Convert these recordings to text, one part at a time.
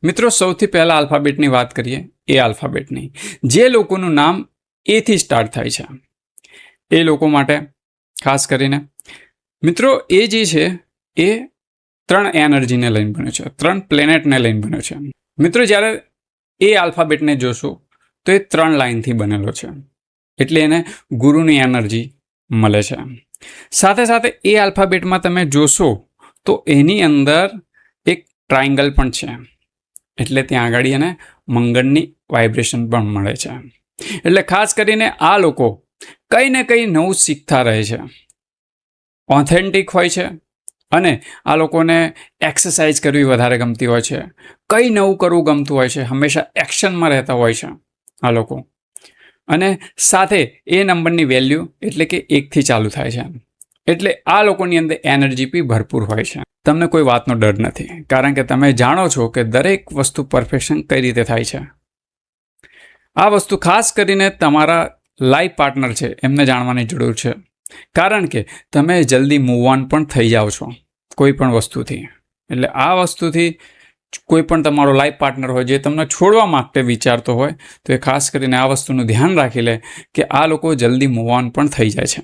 મિત્રો સૌથી પહેલા આલ્ફાબેટની વાત કરીએ, એ આલ્ફાબેટની. જે લોકોનું નામ એ થી સ્ટાર્ટ થાય છે એ લોકો માટે ખાસ કરીને મિત્રો એ જે છે એ 3 એનર્જીને લઈને બન્યો છે, 3 પ્લેનેટને લઈને બન્યો છે. મિત્રો જ્યારે એ આલ્ફાબેટને જોશો તો એ 3 લાઇનથી બનેલો છે, એટલે એને ગુરુની એનર્જી મળે છે. સાથે સાથે એ આલ્ફાબેટમાં તમે જોશો તો એની અંદર એક ટ્રાયંગલ પણ છે, એટલે ત્યાં આગળ એને મંગળની વાઇબ્રેશન પણ મળે છે. એટલે ખાસ કરીને આ લોકો કંઈ ને કંઈ નવું શીખતા રહે છે, ઓથેન્ટિક હોય છે અને આ લોકોને એક્સરસાઇઝ કરવી વધારે ગમતી હોય છે, કંઈ નવું કરવું ગમતું હોય છે, હંમેશા એક્શનમાં રહેતા હોય છે આ લોકો. અને સાથે એ નંબરની વેલ્યુ એટલે કે 1થી ચાલુ થાય છે, એટલે આ લોકોની અંદર એનર્જી બી ભરપૂર હોય છે. તમને કોઈ વાતનો ડર નથી, કારણ કે તમે જાણો છો કે દરેક વસ્તુ પરફેક્શન કઈ રીતે થાય છે. આ વસ્તુ ખાસ કરીને તમારા લાઈફ પાર્ટનર છે એમને જાણવાની જરૂર છે, કારણ કે તમે જલ્દી મૂવ ઓન પણ થઈ જાઓ છો કોઈ પણ વસ્તુથી. એટલે આ વસ્તુથી કોઈ પણ તમારો લાઈફ પાર્ટનર હોય જે તમને છોડવા માટે વિચારતો હોય તો એ ખાસ કરીને આ વસ્તુનું ધ્યાન રાખી લે કે આ લોકો જલ્દી મૂવ ઓન પણ થઈ જાય છે.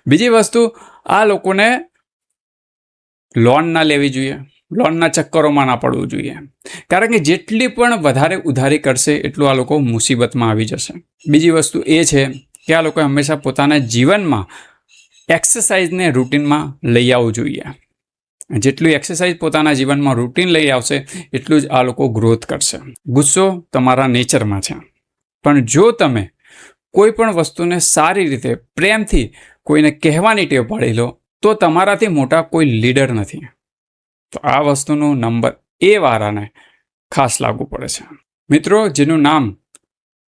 બીજી વસ્તુ, આ લોકોને લોન ના લેવી જોઈએ, લોનના ચક્કરોમાં ના પડવું જોઈએ, કારણ કે જેટલી પણ વધારે ઉધારી કરશે એટલું આ લોકો મુસીબતમાં આવી જશે. બીજી વસ્તુ એ છે કે આ લોકોએ હંમેશા પોતાના જીવનમાં એક્સરસાઇઝને રૂટીનમાં લઈ આવવું જોઈએ. જેટલું એક્સરસાઇઝ પોતાના જીવનમાં રૂટીન લઈ આવશે એટલું જ આ લોકો ગ્રોથ કરશે. ગુસ્સો તમારા નેચરમાં છે, પણ જો તમે કોઈ પણ વસ્તુને સારી રીતે પ્રેમથી કોઈને કહેવાની ટેવ પાડી લો તો તમારાથી મોટા કોઈ લીડર નથી. તો આ વસ્તુનું નંબર એ વાળાને ખાસ લાગુ પડે છે. મિત્રો જેનું નામ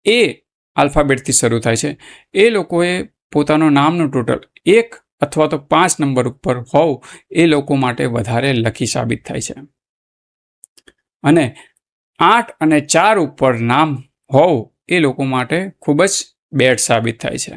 એ આલ્ફાબેટથી શરૂ થાય છે એ લોકોએ પોતાનું નામનું ટોટલ 1 અથવા તો 5 નંબર ઉપર હોવું એ લોકો માટે વધારે લકી સાબિત થાય છે, અને 8 અને 4 ઉપર નામ હોવું એ લોકો માટે ખૂબ જ બેડ સાબિત થાય છે.